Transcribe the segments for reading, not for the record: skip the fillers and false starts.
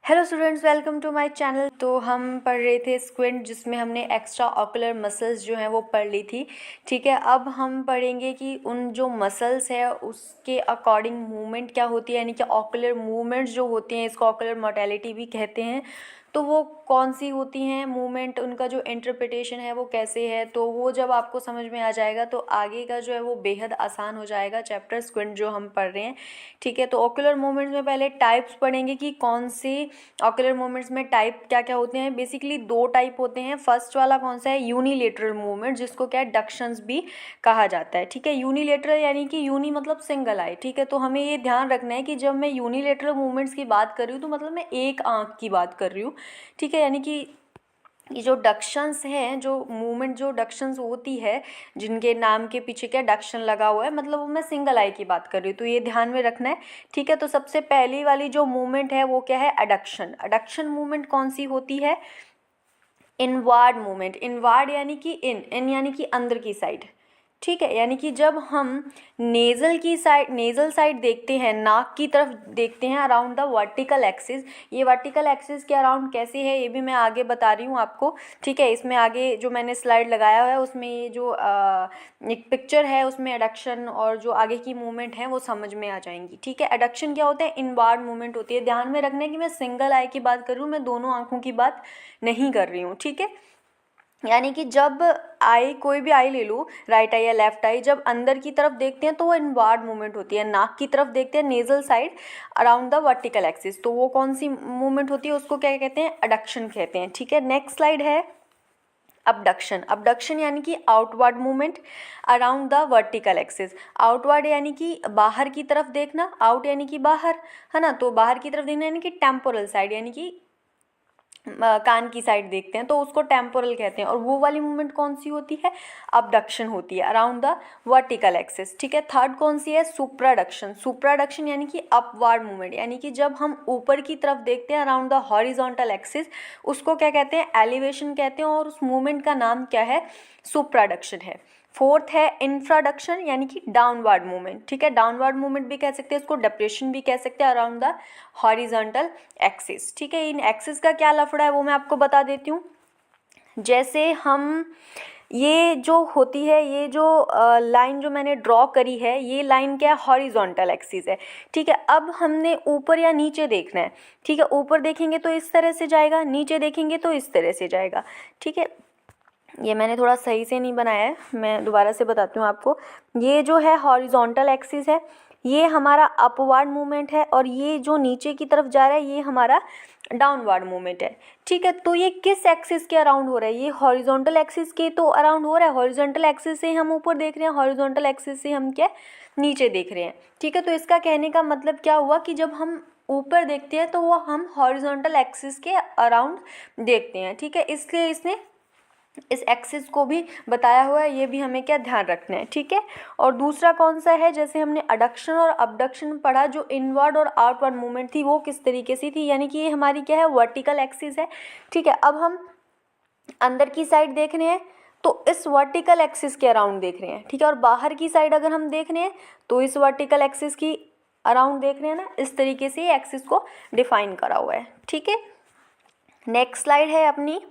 Hello students, welcome to my channel. तो हम पढ़ रहे थे स्क्विंट, जिसमें हमने एक्स्ट्रा ऑकुलर मसल्स जो हैं वो पढ़ ली थी। ठीक है, अब हम पढ़ेंगे कि उन जो मसल्स है उसके अकॉर्डिंग मूवमेंट क्या होती है, यानी कि ऑकुलर मूवमेंट्स जो होती हैं, इसको ऑकुलर मोटेलिटी भी कहते हैं। तो वो कौन सी होती हैं मूवमेंट, उनका जो इंटरप्रिटेशन है वो कैसे है, तो वो जब आपको समझ में आ जाएगा तो आगे का जो है वो बेहद आसान हो जाएगा चैप्टर स्क्विंट जो हम पढ़ रहे हैं। ठीक है, तो ऑकुलर मूवमेंट्स में पहले टाइप्स पढ़ेंगे कि कौन से ऑकुलर मूवमेंट्स में टाइप क्या क्या होते हैं। बेसिकली दो टाइप होते हैं। फर्स्ट वाला कौन सा है, यूनिलेटरल मूवमेंट, जिसको क्या है डक्शंस भी कहा जाता है। ठीक है, यूनिलेटरल यानी कि यूनी मतलब सिंगल आई। ठीक है, तो हमें ये ध्यान रखना है कि जब मैं यूनिलेटरल मूवमेंट्स की बात कर रही हूँ तो मतलब मैं एक आंख की बात कर रही हूँ। ठीक है, यानी कि ये जो डक्शंस हैं, जो मूवमेंट जो डक्शंस होती है, जिनके नाम के पीछे क्या डक्शन लगा हुआ है, मतलब वो मैं सिंगल आई की बात कर रही हूँ, तो ये ध्यान में रखना है। ठीक है, तो सबसे पहली वाली जो मूवमेंट है वो क्या है, एडक्शन। एडक्शन मूवमेंट कौन सी होती है, इनवार्ड मूवमेंट। इनवार्ड यानी कि इन यानी कि अंदर की साइड। ठीक है, यानी कि जब हम नेज़ल साइड देखते हैं, नाक की तरफ देखते हैं अराउंड द वर्टिकल एक्सिस। ये वर्टिकल एक्सिस के अराउंड कैसे है ये भी मैं आगे बता रही हूँ आपको। ठीक है, इसमें आगे जो मैंने स्लाइड लगाया हुआ है उसमें ये जो एक पिक्चर है उसमें एडक्शन और जो आगे की मूवमेंट है वो समझ में आ जाएंगी। ठीक है, एडक्शन क्या होता है, इनवार्ड मूवमेंट होती है। ध्यान में रखना है कि मैं सिंगल आई की बात कर रही हूँ, मैं दोनों आंखों की बात नहीं कर रही हूँ। ठीक है, यानी कि जब आई, कोई भी आई ले लूँ, राइट आई या लेफ्ट आई, जब अंदर की तरफ देखते हैं तो वो इनवार्ड मूवमेंट होती है। नाक की तरफ देखते हैं, nasal side around the vertical axis, तो वो कौन सी मूवमेंट होती है, उसको क्या कहते हैं, एडक्शन कहते हैं। ठीक है, नेक्स्ट स्लाइड है अबडक्शन। अबडक्शन यानी कि outward movement around the vertical axis. Outward यानी कि बाहर की तरफ देखना, आउट यानी कि बाहर, है ना, तो बाहर की तरफ देखना यानी कि टेम्पोरल साइड, यानी कि कान की साइड देखते हैं तो उसको टेम्पोरल कहते हैं। और वो वाली मूवमेंट कौन सी होती है, अबडक्शन होती है अराउंड द वर्टिकल एक्सिस। ठीक है, थर्ड कौन सी है, सुप्राडक्शन। सुप्राडक्शन यानी कि अपवर्ड मूवमेंट, यानी कि जब हम ऊपर की तरफ देखते हैं अराउंड द हॉरिजॉन्टल एक्सिस, उसको क्या कहते हैं, एलिवेशन कहते हैं, और उस मूवमेंट का नाम क्या है, सुप्राडक्शन है। फोर्थ है इंफ्राडक्शन यानी कि डाउनवर्ड मूवमेंट। ठीक है, डाउनवर्ड मूवमेंट भी कह सकते हैं, इसको डिप्रेशन भी कह सकते हैं अराउंड द हॉरिजॉन्टल एक्सिस। ठीक है, इन एक्सिस का क्या लफड़ा है वो मैं आपको बता देती हूँ। जैसे हम ये जो होती है, ये जो लाइन जो मैंने ड्रॉ करी है, ये लाइन क्या है, हॉरिजॉन्टल एक्सिस है। ठीक है, अब हमने ऊपर या नीचे देखना है। ठीक है, ऊपर देखेंगे तो इस तरह से जाएगा, नीचे देखेंगे तो इस तरह से जाएगा। ठीक है, ये मैंने थोड़ा सही से नहीं बनाया है, मैं दोबारा से बताती हूँ आपको। ये जो है हॉरिजॉन्टल एक्सिस है, ये हमारा अपवर्ड मूवमेंट है, और ये जो नीचे की तरफ जा रहा है ये हमारा डाउनवर्ड मूवमेंट है। ठीक है, तो ये किस एक्सिस के अराउंड हो रहा है, ये हॉरिजॉन्टल एक्सिस के तो अराउंड हो रहा है। हॉरिजॉन्टल एक्सिस से हम ऊपर देख रहे हैं, हॉरिजॉन्टल एक्सिस से हम क्या नीचे देख रहे हैं। ठीक है, तो इसका कहने का मतलब क्या हुआ कि जब हम ऊपर देखते हैं तो वो हम हॉरिजॉन्टल एक्सिस के अराउंड देखते हैं। ठीक है, इसलिए इसने इस एक्सिस को भी बताया हुआ है, ये भी हमें क्या ध्यान रखना है। ठीक है, और दूसरा कौन सा है, जैसे हमने अडक्शन और अबडक्शन पढ़ा, जो इनवर्ड और आउटवर्ड मूवमेंट थी वो किस तरीके से थी, यानी कि ये हमारी क्या है, वर्टिकल एक्सिस है। ठीक है, अब हम अंदर की साइड देख रहे हैं तो इस वर्टिकल एक्सिस के अराउंड देख रहे हैं। ठीक है, और बाहर की साइड अगर हम देख रहे हैं तो इस वर्टिकल एक्सिस की अराउंड देख रहे हैं ना, इस तरीके से एक्सिस को डिफाइन करा हुआ है। ठीक है, नेक्स्ट स्लाइड है अपनी,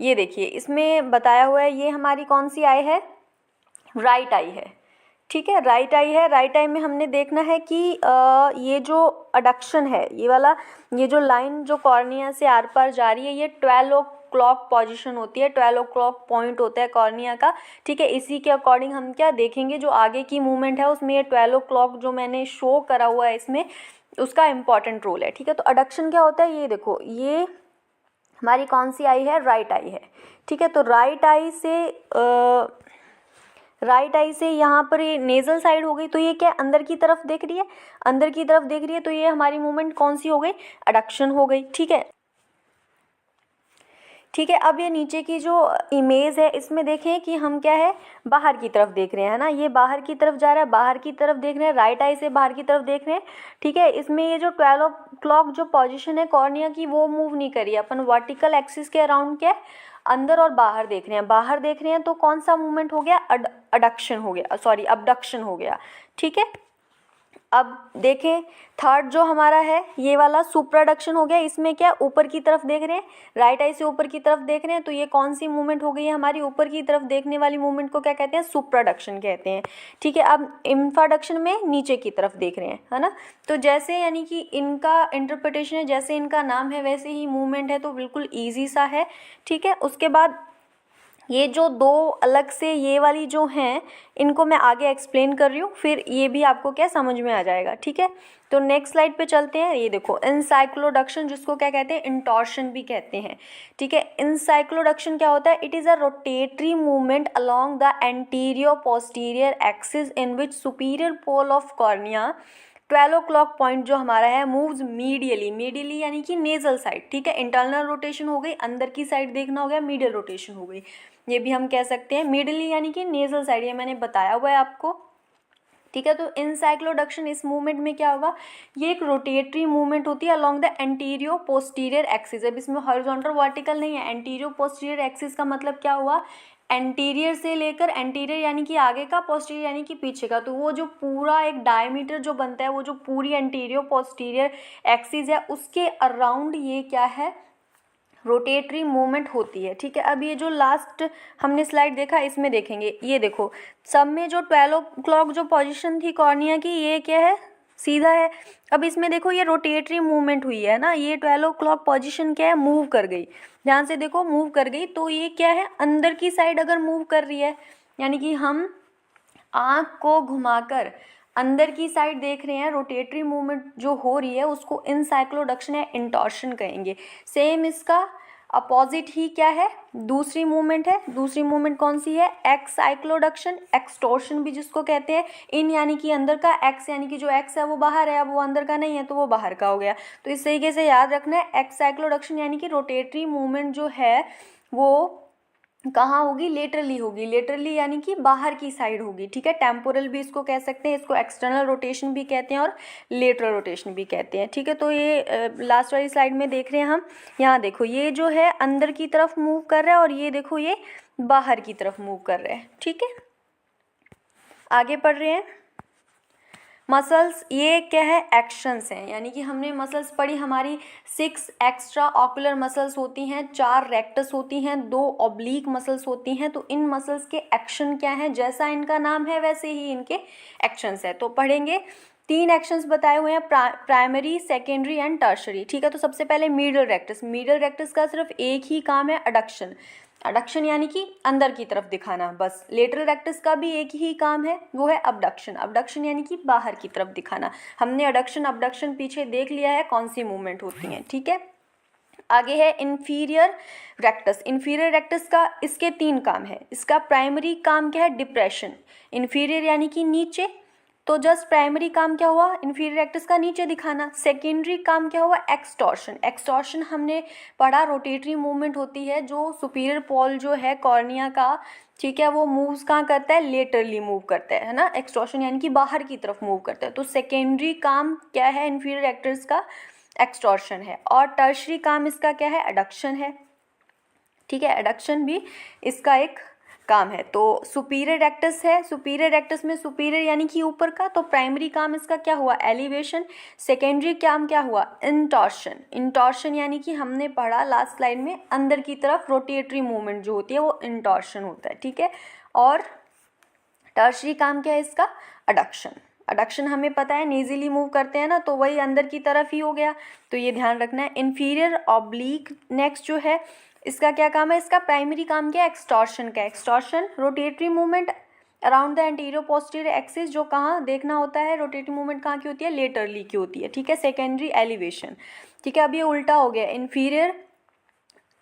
ये देखिए इसमें बताया हुआ है, ये हमारी कौन सी आई है, राइट आई है। ठीक है, राइट आई है। राइट आई में हमने देखना है कि ये जो अडक्शन है, ये वाला, ये जो लाइन जो कॉर्निया से आर पार जा रही है, ये 12 o'clock पोजीशन होती है, 12 o'clock पॉइंट होता है कॉर्निया का। ठीक है, इसी के अकॉर्डिंग हम क्या देखेंगे, जो आगे की मूवमेंट है उसमें ये 12 o'clock जो मैंने शो करा हुआ है इसमें, उसका इंपॉर्टेंट रोल है। ठीक है, तो अडक्शन क्या होता है, ये देखो, ये हमारी कौन सी आई है, राइट आई है। ठीक है, तो राइट आई से यहाँ पर ये नेजल साइड हो गई, तो ये क्या अंदर की तरफ देख रही है, अंदर की तरफ देख रही है, तो ये हमारी मूवमेंट कौन सी हो गई, एडक्शन हो गई। ठीक है, ठीक है, अब ये नीचे की जो इमेज है इसमें देखें कि हम क्या है, बाहर की तरफ देख रहे हैं, है ना, ये बाहर की तरफ जा रहा है, बाहर की तरफ देख रहे हैं, राइट आई से बाहर की तरफ देख रहे हैं। ठीक है, इसमें ये जो 12 o'clock जो पोजीशन है कॉर्निया की वो मूव नहीं करी, अपन वर्टिकल एक्सिस के अराउंड क्या है, अंदर और बाहर देख रहे हैं। बाहर देख रहे हैं तो कौन सा मूवमेंट हो गया, अडक्शन हो गया, सॉरी अबडक्शन हो गया। ठीक है, अब देखें थर्ड जो हमारा है ये वाला सुप्राडक्शन हो गया। इसमें क्या ऊपर की तरफ देख रहे हैं, राइट आई से ऊपर की तरफ देख रहे हैं, तो ये कौन सी मूवमेंट हो गई है हमारी, ऊपर की तरफ देखने वाली मूवमेंट को क्या कहते हैं, सुप्राडक्शन कहते हैं। ठीक है, अब इंफ्राडक्शन में नीचे की तरफ देख रहे हैं, है ना। तो जैसे यानी कि इनका इंटरप्रिटेशन है, जैसे इनका नाम है वैसे ही मूवमेंट है, तो बिल्कुल ईजी सा है। ठीक है, उसके बाद ये जो दो अलग से ये वाली जो हैं इनको मैं आगे एक्सप्लेन कर रही हूँ, फिर ये भी आपको क्या समझ में आ जाएगा। ठीक है, तो नेक्स्ट स्लाइड पे चलते हैं। ये देखो इंसाइक्लोडक्शन, जिसको क्या कहते हैं, इंटॉर्शन भी कहते हैं। ठीक है, इंसाइक्लोडक्शन क्या होता है, it is a rotatory movement along the anterior posterior axis in which superior pole of cornea 12 o'clock point जो हमारा है मूव्स मीडियली, मीडियली यानी कि नेजल साइड। ठीक है, इंटरनल रोटेशन हो गई, अंदर की साइड देखना हो गया, मीडियल रोटेशन हो गई, ये भी हम कह सकते हैं। मिडली यानी कि नेजल साइड, ये मैंने बताया हुआ है आपको। ठीक है, तो इंसाइक्लोडक्शन इस मूवमेंट में क्या होगा, ये एक रोटेटरी मूवमेंट होती है along the anterior posterior axis. अब इसमें हॉरिजॉन्टल वर्टिकल नहीं है, एंटीरियर पोस्टीरियर एक्सिस का मतलब क्या हुआ, एंटीरियर से लेकर, एंटीरियर यानी कि आगे का, पोस्टीरियर यानी कि पीछे का, तो वो जो पूरा एक डायमीटर जो बनता है, वो जो पूरी एंटीरियर पोस्टीरियर एक्सिस है उसके अराउंड ये क्या है, रोटेटरी मूवमेंट होती है। ठीक है, अब ये जो लास्ट हमने स्लाइड देखा इसमें देखेंगे, ये देखो सब में जो 12 o'clock जो पोजीशन थी कॉर्निया की, ये क्या है, सीधा है। अब इसमें देखो ये रोटेटरी मूवमेंट हुई है ना, ये 12 o'clock पोजीशन क्या है, मूव कर गई, ध्यान से देखो मूव कर गई, तो ये क्या है, अंदर की साइड अगर मूव कर रही है, यानी कि हम आँख को घुमाकर अंदर की साइड देख रहे हैं, रोटेटरी मूवमेंट जो हो रही है उसको इंसाइक्लोडक्शन या इंटॉर्शन कहेंगे। सेम इसका अपोजिट ही क्या है, दूसरी मूवमेंट है, दूसरी मूवमेंट कौन सी है, एक्साइक्लोडक्शन, एक्सटॉर्शन भी जिसको कहते हैं। इन यानी कि अंदर का, एक्स यानी कि जो एक्स है वो बाहर है, अब वो अंदर का नहीं है तो वो बाहर का हो गया। तो इस तरीके से याद रखना है, एक्साइक्लोडक्शन यानी कि रोटेटरी मूवमेंट जो है वो कहाँ होगी, लेटरली होगी, लेटरली यानी कि बाहर की साइड होगी। ठीक है, टेम्पोरल भी इसको कह सकते हैं, इसको एक्सटर्नल रोटेशन भी कहते हैं और लेटरल रोटेशन भी कहते हैं। ठीक है, तो ये लास्ट वाली स्लाइड में देख रहे हैं हम, यहाँ देखो ये जो है अंदर की तरफ मूव कर रहा है और ये देखो ये बाहर की तरफ मूव कर रहा है। ठीक है, आगे पढ़ रहे हैं। मसल्स ये क्या है, एक्शंस हैं, यानी कि हमने मसल्स पढ़ी, हमारी 6 एक्स्ट्रा ऑकुलर मसल्स होती हैं, 4 रेक्टस होती हैं, 2 ऑब्लीक मसल्स होती हैं। तो इन मसल्स के एक्शन क्या हैं, जैसा इनका नाम है वैसे ही इनके एक्शंस है। तो पढ़ेंगे, 3 एक्शंस बताए हुए हैं, प्राइमरी, सेकेंडरी एंड टर्शरी। ठीक है, तो सबसे पहले मीडियल रेक्टस, मीडियल रेक्टस का सिर्फ एक ही काम है, अडक्शन, अडक्शन यानी कि अंदर की तरफ दिखाना बस। लेटरल रेक्टस का भी एक ही काम है, वो है अबडक्शन, अबडक्शन यानी कि बाहर की तरफ दिखाना। हमने अडक्शन अबडक्शन पीछे देख लिया है कौन सी मूवमेंट होती हैं। ठीक है, आगे है इन्फीरियर रेक्टस। इन्फीरियर रेक्टस का इसके 3 काम है। इसका प्राइमरी काम क्या है, डिप्रेशन, इन्फीरियर यानी कि नीचे, तो जस्ट प्राइमरी काम क्या हुआ, इन्फीरियर रेक्टस का नीचे दिखाना। सेकेंडरी काम क्या हुआ, एक्सटॉर्शन, एक्सटॉर्शन हमने पढ़ा रोटेटरी मूवमेंट होती है जो सुपीरियर पोल जो है कॉर्निया का, ठीक है, वो मूव्स कहाँ करता है, लेटरली मूव करता है ना, एक्सटॉर्शन यानी कि बाहर की तरफ मूव करता है। तो सेकेंडरी काम क्या है इन्फीरियर रेक्टस का, एक्सटॉर्शन है, और टर्शरी काम इसका क्या है, एडक्शन है। ठीक है, एडक्शन भी इसका एक काम है। तो सुपीरियर रेक्टस है, सुपीरियर रेक्टस में सुपीरियर यानी कि ऊपर का, तो प्राइमरी काम इसका क्या हुआ, एलिवेशन। सेकेंडरी काम क्या हुआ, इंटॉर्शन, इंटॉर्शन यानी कि हमने पढ़ा लास्ट स्लाइड में अंदर की तरफ रोटेटरी मूवमेंट जो होती है वो इंटॉर्शन होता है। ठीक है, और टर्शरी काम क्या है इसका, अडक्शन, अडक्शन हमें पता है नेजिली मूव करते हैं ना, तो वही अंदर की तरफ ही हो गया, तो ये ध्यान रखना है। इन्फीरियर ऑब्लिक नेक्स्ट जो है इसका क्या काम है, इसका प्राइमरी काम क्या है, एक्सटॉर्शन का, extorsion rotatory movement around the anterior posterior axis, जो कहाँ देखना होता है, रोटेटरी मूवमेंट कहाँ की होती है, लेटरली की होती है। ठीक है, सेकेंडरी एलिवेशन। ठीक है, अब ये उल्टा हो गया, इन्फीरियर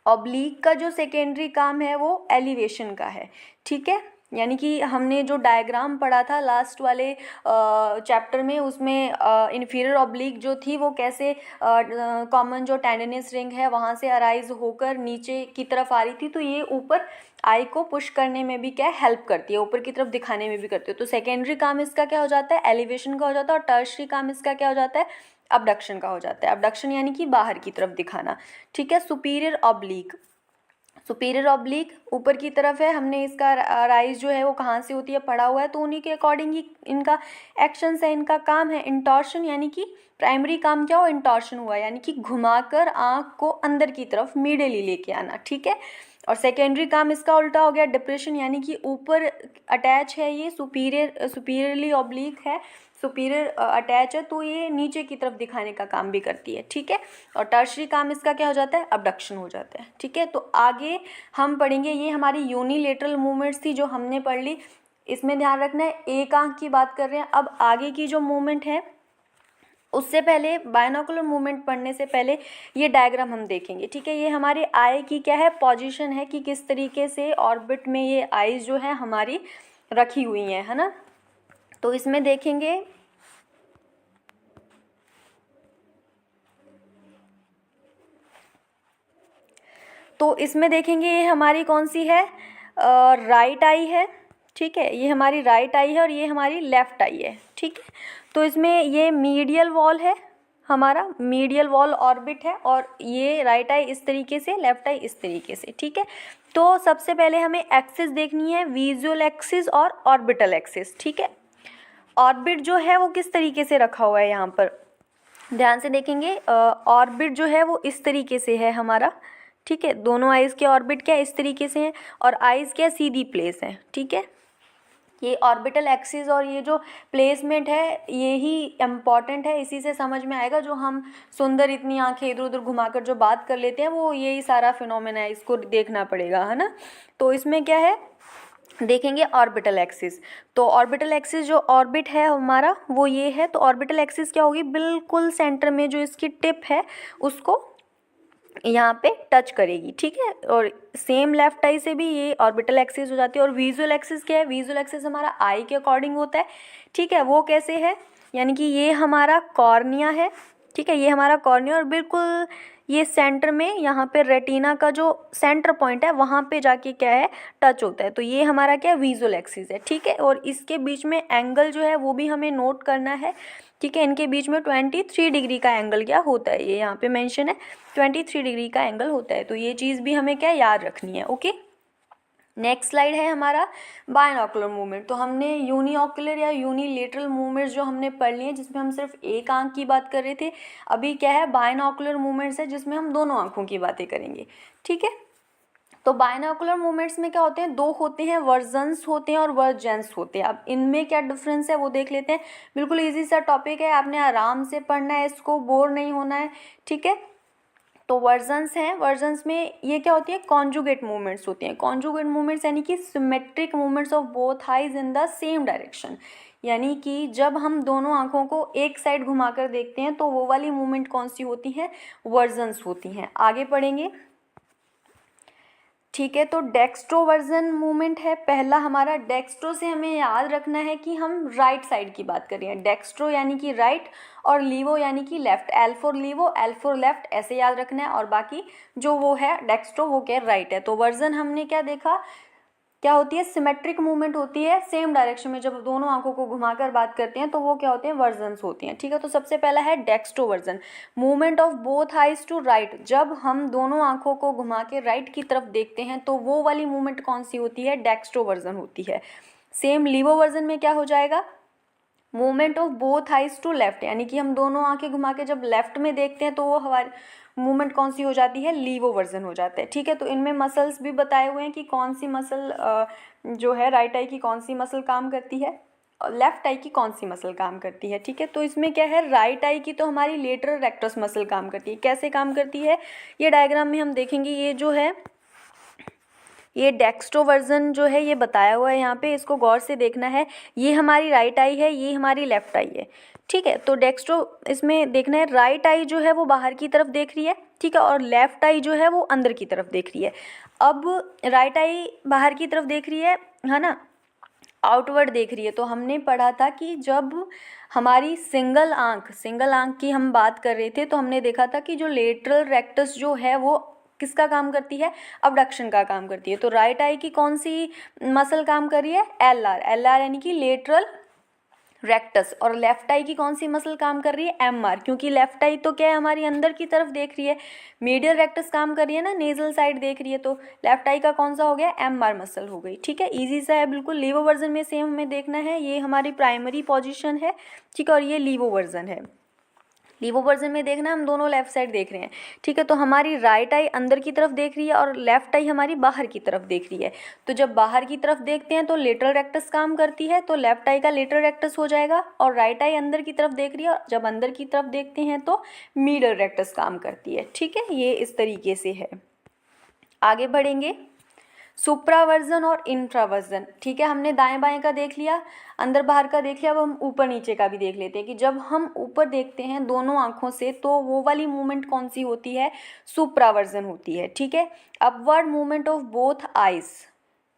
ऑब्लिक का जो सेकेंडरी काम है वो एलिवेशन का है। ठीक है, यानी कि हमने जो डायग्राम पढ़ा था लास्ट वाले चैप्टर में, उसमें इन्फीरियर ऑब्लिक जो थी वो कैसे कॉमन जो टेंडनस रिंग है वहाँ से अराइज होकर नीचे की तरफ आ रही थी, तो ये ऊपर आई को पुश करने में भी क्या हेल्प करती है, ऊपर की तरफ दिखाने में भी करती है। तो सेकेंडरी काम इसका क्या हो जाता है, एलिवेशन का हो जाता है, और टर्शरी काम इसका क्या हो जाता है, अबडक्शन का हो जाता है। अबडक्शन यानी कि बाहर की तरफ दिखाना। ठीक है, सुपीरियर ऑब्लिक, सुपीरियर ऑब्लिक ऊपर की तरफ है, हमने इसका राइज जो है वो कहाँ से होती है पढ़ा हुआ है, तो उन्हीं के अकॉर्डिंग ही इनका एक्शंस है, इनका काम है इंटॉर्शन, यानी कि प्राइमरी काम क्या हो, इंटॉर्शन हुआ, यानी कि घुमाकर आँख को अंदर की तरफ मीडियली लेके आना, ठीक है। और सेकेंडरी काम इसका उल्टा हो गया डिप्रेशन, यानी कि ऊपर अटैच है, ये सुपीरियरली ऑब्लिक है, सुपीरियर अटैच है, तो ये नीचे की तरफ दिखाने का काम भी करती है, ठीक है। और टर्शरी काम इसका क्या हो जाता है, अबडक्शन हो जाता है, ठीक है। तो आगे हम पढ़ेंगे, ये हमारी यूनिलेटरल मूवमेंट्स थी जो हमने पढ़ ली, इसमें ध्यान रखना है एक आंख की बात कर रहे हैं। अब आगे की जो मूवमेंट है उससे पहले बायनोकुलर मूवमेंट पढ़ने से पहले ये डायग्राम हम देखेंगे, ठीक है। ये हमारे आई की क्या है, पोजीशन है कि किस तरीके से ऑर्बिट में ये आईज जो है हमारी रखी हुई हैं, है ना। तो इसमें देखेंगे तो इसमें देखेंगे ये हमारी कौन सी है, राइट आई है, ठीक है। ये हमारी राइट आई है और ये हमारी लेफ़्ट आई है, ठीक है। तो इसमें ये मीडियल वॉल है, हमारा मीडियल वॉल ऑर्बिट है, और ये राइट आई इस तरीके से, लेफ़्ट आई इस तरीके से, ठीक है। तो सबसे पहले हमें एक्सिस देखनी है, विजुअल एक्सिस और ऑर्बिटल एक्सिस, ठीक है। ऑर्बिट जो है वो किस तरीके से रखा हुआ है, यहाँ पर ध्यान से देखेंगे, ऑर्बिट जो है वो इस तरीके से है हमारा, ठीक है। दोनों आइज़ के ऑर्बिट क्या इस तरीके से हैं, और आइज़ क्या सीधी प्लेस है, ठीक है। ये ऑर्बिटल एक्सिस और ये जो प्लेसमेंट है ये ही इम्पॉर्टेंट है, इसी से समझ में आएगा। जो हम सुंदर इतनी आंखें इधर उधर घुमाकर जो बात कर लेते हैं वो यही सारा फिनोमेना है, इसको देखना पड़ेगा, है ना। तो इसमें क्या है देखेंगे ऑर्बिटल एक्सिस। तो ऑर्बिटल एक्सिस जो ऑर्बिट है हमारा वो ये है, तो ऑर्बिटल एक्सिस क्या होगी, बिल्कुल सेंटर में जो इसकी टिप है उसको यहाँ पे टच करेगी, ठीक है। और सेम लेफ्ट आई से भी ये ऑर्बिटल एक्सिस हो जाती है। और विजुअल एक्सिस क्या है, विजुअल एक्सिस हमारा आई के अकॉर्डिंग होता है, ठीक है। वो कैसे है, यानी कि ये हमारा कॉर्निया है, ठीक है। ये हमारा कॉर्निया और बिल्कुल ये सेंटर में यहाँ पे रेटिना का जो सेंटर पॉइंट है वहाँ पे जाके क्या है टच होता है, तो ये हमारा क्या विजुअल एक्सिस है, ठीक है। और इसके बीच में एंगल जो है वो भी हमें नोट करना है, ठीक है। इनके बीच में 23 डिग्री का एंगल क्या होता है, ये यहाँ पे मेंशन है 23 डिग्री का एंगल होता है, तो ये चीज़ भी हमें क्या याद रखनी है, ओके। नेक्स्ट स्लाइड है हमारा बायनोकुलर मूवमेंट। तो हमने यूनिओकुलर या यूनिलेटरल मूवमेंट्स जो हमने पढ़ लिए जिसमें हम सिर्फ एक आंख की बात कर रहे थे, अभी क्या है बायनोकुलर मूवमेंट्स है जिसमें हम दोनों आंखों की बातें करेंगे, ठीक है। तो बायनोकुलर मूवमेंट्स में क्या होते हैं, दो होते हैं, वर्जन्स होते हैं और वर्जेंस होते हैं। अब इनमें क्या डिफरेंस है वो देख लेते हैं। बिल्कुल इजी सा टॉपिक है, आपने आराम से पढ़ना है, इसको बोर नहीं होना है, ठीक है। तो वर्जन्स हैं, वर्जन्स में ये क्या होती है, कॉन्जुगेट मूवमेंट्स होती हैं। कॉन्जुगेट मूवमेंट्स यानी कि symmetric movements of both eyes in the same direction, यानी कि जब हम दोनों आंखों को एक साइड घुमाकर देखते हैं तो वो वाली मूवमेंट कौन सी होती हैं, वर्जन्स होती हैं। आगे पढ़ेंगे, ठीक है। तो डेक्स्ट्रोवर्जन मूवमेंट है पहला हमारा। डेक्स्ट्रो से हमें याद रखना है कि हम राइट साइड की बात कर रहे हैं, डेक्स्ट्रो यानी कि राइट और लीवो यानी कि left, L for levo L for left, ऐसे याद रखना है। और बाकी जो वो है डेक्स्ट्रो वो क्या राइट है। तो वर्जन हमने क्या देखा, क्या होती है, सिमेट्रिक मूवमेंट होती है सेम डायरेक्शन में, जब दोनों आंखों को घुमाकर बात करते हैं तो वो क्या होते हैं, वर्जन्स होती हैं, ठीक है। तो सबसे पहला है dextroversion, movement of both eyes to right. जब हम दोनों आंखों को घुमा के राइट की तरफ देखते हैं तो वो वाली मूवमेंट कौन सी होती है, डेक्स्ट्रोवर्जन होती है। सेम लीवोवर्जन में क्या हो जाएगा, movement of both eyes to left, यानी कि हम दोनों आंखें घुमा के जब लेफ्ट में देखते हैं तो वो हमारी मूवमेंट कौन सी हो जाती है, लीवो वर्जन हो जाता है, ठीक है। तो इनमें मसल्स भी बताए हुए हैं कि कौन सी मसल जो है राइट आई की कौन सी मसल काम करती है और लेफ्ट आई की कौन सी मसल काम करती है, ठीक है। तो इसमें क्या है, राइट आई की तो हमारी लेटरल रेक्टस मसल काम करती है। कैसे काम करती है ये डायग्राम में हम देखेंगे। ये जो है ये डेक्स्ट्रोवर्जन जो है ये बताया हुआ है यहाँ पे, इसको गौर से देखना है। ये हमारी राइट आई है, ये हमारी लेफ्ट आई है, ठीक है। तो डेक्स्ट्रो इसमें देखना है, राइट आई जो है वो बाहर की तरफ देख रही है, ठीक है, और लेफ्ट आई जो है वो अंदर की तरफ देख रही है। अब राइट आई बाहर की तरफ देख रही है ना, आउटवर्ड देख रही है। तो हमने पढ़ा था कि जब हमारी सिंगल आंख की हम बात कर रहे थे तो हमने देखा था कि जो लेटरल रेक्टस जो है वो किसका काम करती है, अबडक्शन का काम करती है। तो राइट आई की कौन सी मसल काम कर रही है, एल आर यानी कि लेटरल रेक्टस, और लेफ्ट आई की कौन सी मसल काम कर रही है, एम आर, क्योंकि लेफ्ट आई तो क्या है हमारी अंदर की तरफ देख रही है, मीडियल रेक्टस काम कर रही है ना, नेजल साइड देख रही है, तो लेफ्ट आई का कौन सा हो गया, एम आर मसल हो गई। ठीक है, इजी सा है बिल्कुल। लीवो वर्जन में सेम हमें देखना है, ये हमारी प्राइमरी पोजिशन है, ठीक है, और ये लीवो वर्जन है। लीवो वर्जन में देखना हम दोनों लेफ्ट साइड देख रहे हैं, ठीक है, तो हमारी राइट आई अंदर की तरफ देख रही है और लेफ्ट आई हमारी बाहर की तरफ देख रही है। तो जब बाहर की तरफ देखते हैं तो लेटरल रेक्टस काम करती है, तो लेफ्ट आई का लेटरल रेक्टस हो जाएगा, और राइट आई अंदर की तरफ देख रही है और जब अंदर की तरफ देखते हैं तो मीडियल रेक्टस काम करती है। ठीक है, ये इस तरीके से है। आगे बढ़ेंगे, सुप्रावर्जन और इंफ्रावर्जन। ठीक है, हमने दाएं बाएं का देख लिया, अंदर बाहर का देख लिया, अब हम ऊपर नीचे का भी देख लेते हैं कि जब हम ऊपर देखते हैं दोनों आंखों से तो वो वाली मूवमेंट कौन सी होती है, सुप्रावर्जन होती है। ठीक है, upward movement of both eyes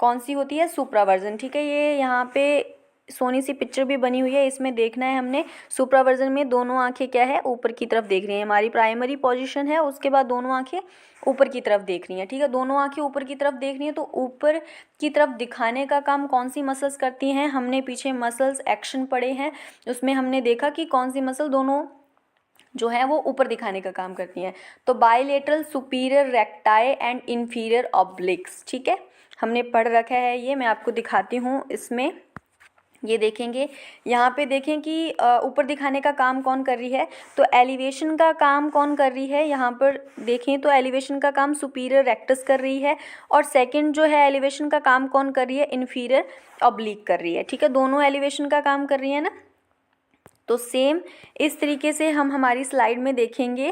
कौन सी होती है, सुप्रावर्जन। ठीक है, ये यहाँ पे सोनी सी पिक्चर भी बनी हुई है, इसमें देखना है हमने सुप्रावर्जन में दोनों आंखें क्या है, ऊपर की तरफ देख रही हैं, हमारी प्राइमरी पोजीशन है, उसके बाद दोनों आंखें ऊपर की तरफ देख रही हैं। ठीक है, दोनों आंखें ऊपर की तरफ देख रही हैं, तो ऊपर की तरफ दिखाने का काम कौन सी मसल्स करती हैं, हमने पीछे मसल्स एक्शन पढ़े हैं, उसमें हमने देखा कि कौन सी मसल दोनों जो है वो ऊपर दिखाने का काम करती हैं। तो bilateral superior recti and inferior obliques. ठीक है, हमने पढ़ रखा है ये, मैं आपको दिखाती हूँ। इसमें ये देखेंगे, यहाँ पे देखें कि ऊपर दिखाने का काम कौन कर रही है, तो एलिवेशन का काम कौन कर रही है, यहाँ पर देखें तो एलिवेशन का काम सुपीरियर रेक्टस कर रही है, और सेकंड जो है एलिवेशन का काम कौन कर रही है, इन्फीरियर ऑब्लिक कर रही है। ठीक है, दोनों एलिवेशन का काम कर रही है ना। तो सेम इस तरीके से हम हमारी स्लाइड में देखेंगे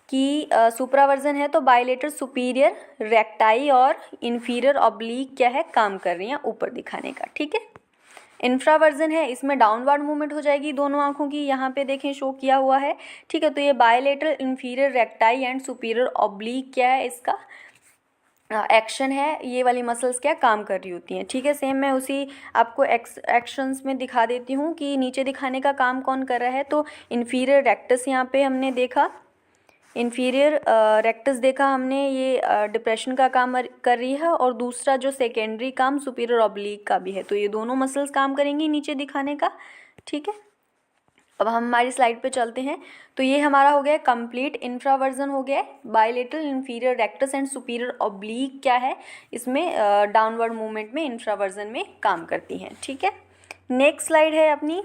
कि सुप्रावर्जन है तो बाइलेटर सुपीरियर रेक्टाई और इन्फीरियर ऑब्लिक क्या है, काम कर रही हैं ऊपर दिखाने का। ठीक है, इंफ्रावर्जन है, इसमें डाउनवर्ड मूवमेंट हो जाएगी दोनों आंखों की, यहाँ पे देखें शो किया हुआ है। ठीक है, तो ये bilateral inferior recti and superior oblique क्या है, इसका एक्शन है, ये वाली मसल्स क्या काम कर रही होती हैं। ठीक है, सेम मैं उसी आपको एक्शंस में दिखा देती हूँ कि नीचे दिखाने का काम कौन कर रहा है। तो इन्फीरियर रेक्टस यहाँ पे हमने देखा, इन्फीरियर रेक्टस देखा हमने, ये डिप्रेशन का काम कर रही है, और दूसरा जो सेकेंडरी काम सुपीरियर ऑब्लिक का भी है, तो ये दोनों मसल्स काम करेंगी नीचे दिखाने का। ठीक है, अब हम हमारी स्लाइड पे चलते हैं। तो ये हमारा हो गया कंप्लीट इंफ्रावर्जन हो गया, bilateral inferior rectus and superior oblique क्या है, इसमें डाउनवर्ड मूवमेंट में इंफ्रावर्जन में काम करती हैं। ठीक है, नेक्स्ट स्लाइड है अपनी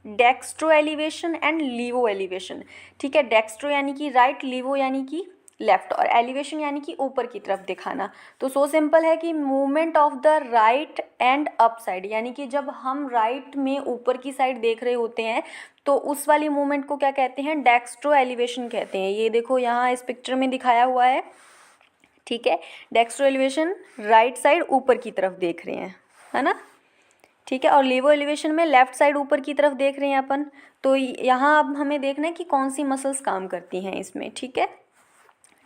डेक्स्ट्रो एलिवेशन एंड लीवो एलिवेशन। ठीक है, डेक्स्ट्रो यानी कि राइट, लीवो यानी कि लेफ्ट, और एलिवेशन यानी कि ऊपर की तरफ दिखाना। तो सो सिंपल है कि movement of the right and up side, यानी कि जब हम राइट में ऊपर की साइड देख रहे होते हैं तो उस वाली मूवमेंट को क्या कहते हैं, डेक्स्ट्रो एलिवेशन कहते हैं। ये देखो यहाँ इस पिक्चर में दिखाया हुआ है। ठीक है, डेक्स्ट्रो एलिवेशन राइट साइड ऊपर की तरफ देख रहे हैं, है ना। ठीक है, और लीवो एलिवेशन में लेफ्ट साइड ऊपर की तरफ देख रहे हैं अपन। तो यहाँ अब हमें देखना है कि कौन सी मसल्स काम करती हैं इसमें। ठीक है,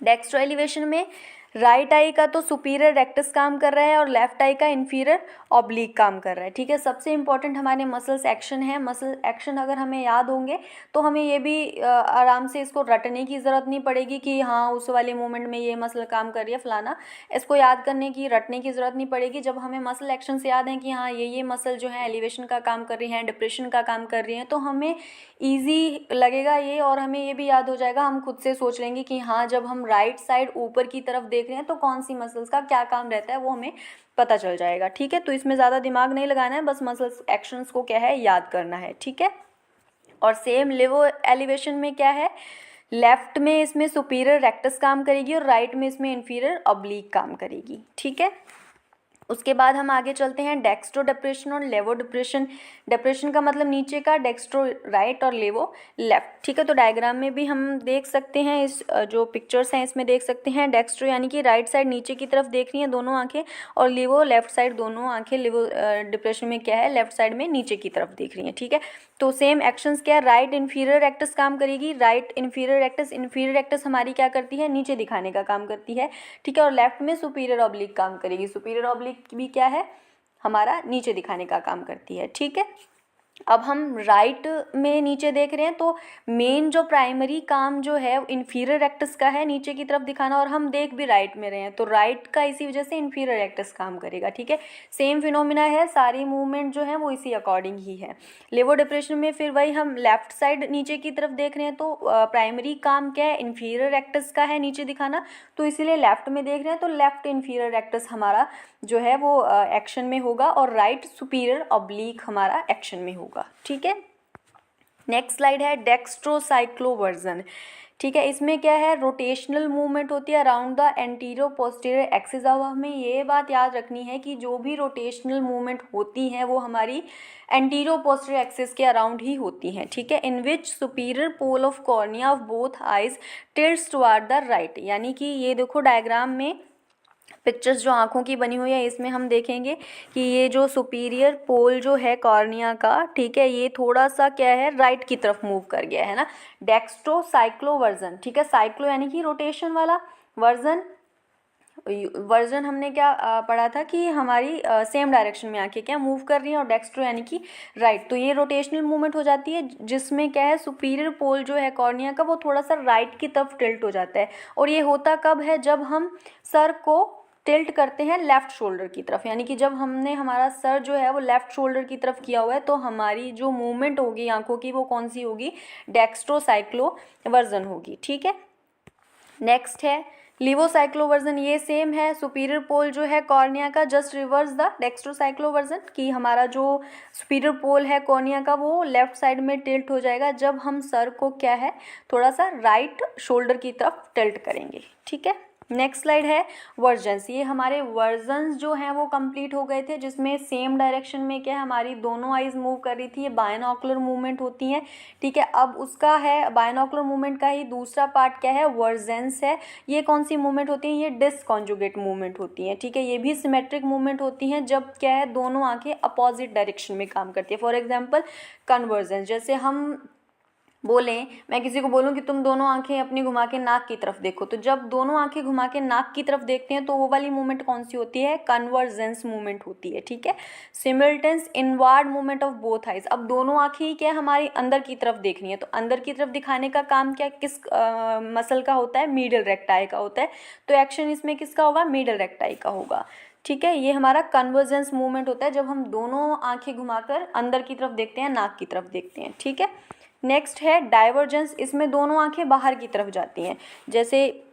डेक्स्ट्रो एलिवेशन में राइट आई का तो सुपीरियर रेक्टस काम कर रहा है और लेफ्ट आई का इन्फीरियर ऑब्लिक काम कर रहा है। ठीक है, सबसे इंपॉर्टेंट हमारे मसल्स एक्शन है। मसल एक्शन अगर हमें याद होंगे तो हमें ये भी आराम से इसको रटने की ज़रूरत नहीं पड़ेगी कि हाँ उस वाले मोमेंट में ये मसल काम कर रही है फलाना, इसको याद करने की रटने की ज़रूरत नहीं पड़ेगी। जब हमें मसल एक्शन से याद है कि हाँ ये मसल जो है एलिवेशन का काम कर रही हैं, डिप्रेशन का काम कर रही हैं, तो हमें ईजी लगेगा ये, और हमें ये भी याद हो जाएगा, हम खुद से सोच लेंगे कि हाँ जब हम राइट साइड ऊपर की तरफ देख रहे हैं तो कौन सी मसल्स का क्या काम रहता है वो हमें पता चल जाएगा। ठीक है, तो इसमें ज़्यादा दिमाग नहीं लगाना है, बस मसल्स एक्शंस को क्या है याद करना है। ठीक है, और सेम लीवो एलिवेशन में क्या है, लेफ्ट में इसमें सुपीरियर रेक्टस काम करेगी और राइट में इसमें इन्फीरियर ऑब्लिक काम करेगी। ठीक है, उसके बाद हम आगे चलते हैं डेक्स्ट्रो डिप्रेशन और लेवो डिप्रेशन। डिप्रेशन का मतलब नीचे का, डेक्स्ट्रो राइट और लेवो लेफ्ट। ठीक है, तो डायग्राम में भी हम देख सकते हैं, इस जो पिक्चर्स हैं इसमें देख सकते हैं। डेक्स्ट्रो यानी कि राइट साइड नीचे की तरफ देख रही हैं दोनों आंखें, और लेवो लेफ्ट साइड दोनों आंखें लेवो डिप्रेशन में क्या है, लेफ्ट साइड में नीचे की तरफ देख रही हैं। ठीक है, तो सेम एक्शंस क्या है, राइट इन्फीरियर रेक्टस काम करेगी, राइट इन्फीरियर रेक्टस हमारी क्या करती है, नीचे दिखाने का काम करती है। ठीक है, और लेफ्ट में सुपीरियर ऑब्लिक काम करेगी, सुपीरियर ऑब्लिक भी क्या है हमारा नीचे दिखाने का काम करती है। ठीक है, अब हम राइट में नीचे देख रहे हैं तो मेन जो प्राइमरी काम जो है इन्फीरियर रेक्टस का है नीचे की तरफ दिखाना, और हम देख भी राइट में रहे हैं तो राइट का इसी वजह से इन्फीरियर रेक्टस काम करेगा। ठीक है, सेम फिनोमिना है, सारी मूवमेंट जो है वो इसी अकॉर्डिंग ही है। लेवो डिप्रेशन में फिर वही हम लेफ्ट साइड नीचे की तरफ देख रहे हैं तो प्राइमरी काम क्या है, इन्फीरियर रेक्टस का है नीचे दिखाना, तो इसीलिए लेफ्ट में देख रहे हैं तो लेफ्ट इन्फीरियर रेक्टस हमारा जो है वो एक्शन में होगा और राइट सुपीरियर ऑब्लिक हमारा एक्शन में होगा। ठीक है, नेक्स्ट स्लाइड है डेक्स्ट्रोसाइक्लोवर्जन। ठीक है, इसमें क्या है, रोटेशनल मूवमेंट होती है around the anterior posterior axis. अब हमें ये बात याद रखनी है कि जो भी रोटेशनल मूवमेंट होती हैं वो हमारी एंटीरियर पोस्टीरियर एक्सिस के अराउंड ही होती हैं। ठीक है, in which superior pole of cornea of both eyes tilts toward the right. यानी कि ये देखो डायग्राम में पिक्चर्स जो आँखों की बनी हुई है इसमें हम देखेंगे कि ये जो सुपीरियर पोल जो है कॉर्निया का, ठीक है, ये थोड़ा सा क्या है, राइट की तरफ मूव कर गया है ना। डेक्स्ट्रोसाइक्लोवर्जन, ठीक है, साइक्लो यानी कि रोटेशन वाला, वर्जन हमने क्या पढ़ा था कि हमारी सेम डायरेक्शन में आके क्या मूव कर रही है, और डेक्स्ट्रो यानी कि राइट। तो ये रोटेशनल मूवमेंट हो जाती है जिसमें क्या है, सुपीरियर पोल जो है कॉर्निया का वो थोड़ा सा राइट की तरफ टिल्ट हो जाता है। और ये होता कब है, जब हम सर को टिल्ट करते हैं लेफ़्ट शोल्डर की तरफ, यानी कि जब हमने हमारा सर जो है वो लेफ़्ट शोल्डर की तरफ किया हुआ है तो हमारी जो मूवमेंट होगी आंखों की वो कौन सी होगी, डेक्स्ट्रोसाइक्लोवर्जन होगी। ठीक है, नेक्स्ट है लिवोसाइक्लोवर्जन। ये सेम है, सुपीरियर पोल जो है कॉर्निया का जस्ट रिवर्स द डेक्स्ट्रोसाइक्लोवर्जन, कि हमारा जो सुपीरियर पोल है कॉर्निया का वो लेफ्ट साइड में टिल्ट हो जाएगा जब हम सर को क्या है थोड़ा सा राइट शोल्डर की तरफ टिल्ट करेंगे। ठीक है, नेक्स्ट स्लाइड है वर्जन्स। ये हमारे वर्जन्स जो हैं वो कंप्लीट हो गए थे, जिसमें सेम डायरेक्शन में क्या है, हमारी दोनों आइज मूव कर रही थी, ये बायनॉकुलर मूवमेंट होती हैं। ठीक है, अब उसका है बायनॉकुलर मूवमेंट का ही दूसरा पार्ट क्या है, वर्जेंस है। ये कौन सी मूवमेंट होती हैं, ये डिसकॉन्जुगेट मूवमेंट होती हैं। ठीक है, ये भी सिमेट्रिक मूवमेंट होती हैं जब क्या है, दोनों आंखें अपोजिट डायरेक्शन में काम करती है। फॉर एग्जाम्पल कन्वर्जेंस, जैसे हम बोलें, मैं किसी को बोलूं कि तुम दोनों आंखें अपनी घुमा के नाक की तरफ देखो, तो जब दोनों आंखें घुमा के नाक की तरफ देखते हैं तो वो वाली मूवमेंट कौन सी होती है, कन्वर्जेंस मूवमेंट होती है। ठीक है, simultaneous inward movement of both eyes. अब दोनों आंखें ही क्या हमारी अंदर की तरफ देखनी है, तो अंदर की तरफ दिखाने का काम क्या किस मसल का होता है, मीडियल रेक्टाई का होता है, तो एक्शन इसमें किसका होगा, मीडियल रेक्टाई का होगा। ठीक है, ये हमारा कन्वर्जेंस मूवमेंट होता है जब हम दोनों आंखें घुमाकर अंदर की तरफ देखते हैं, नाक की तरफ देखते हैं। ठीक है, नेक्स्ट है डाइवर्जेंस। इसमें दोनों आंखें बाहर की तरफ जाती हैं, जैसे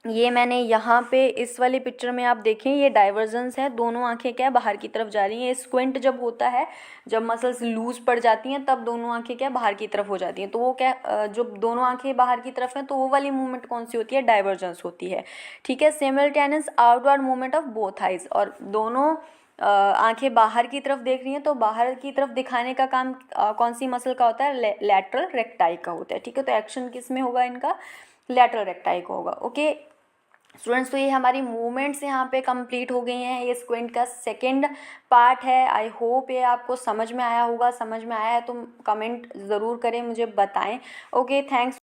ये मैंने यहाँ पे इस वाली पिक्चर में आप देखें, ये डाइवर्जेंस है, दोनों आंखें क्या है बाहर की तरफ जा रही हैं। स्क्विंट जब होता है, जब मसल्स लूज पड़ जाती हैं तब दोनों आंखें क्या बाहर की तरफ हो जाती हैं, तो वो क्या जब दोनों आंखें बाहर की तरफ हैं तो वो वाली मूवमेंट कौन सी होती है, डाइवर्जेंस होती है। ठीक है, simultaneous outward movement of both eyes, और दोनों आंखें बाहर की तरफ देख रही हैं तो बाहर की तरफ दिखाने का काम कौन सी मसल का होता है, लैटरल रेक्टाई का होता है। ठीक है, तो एक्शन किस में होगा इनका, लैटरल रेक्टाई का होगा। ओके स्टूडेंट्स, तो ये हमारी मूवमेंट्स यहाँ पे कंप्लीट हो गई हैं, ये स्क्विंट का सेकंड पार्ट है। आई होप ये आपको समझ में आया होगा, समझ में आया है तो कमेंट ज़रूर करें, मुझे बताएं। Okay, thanks.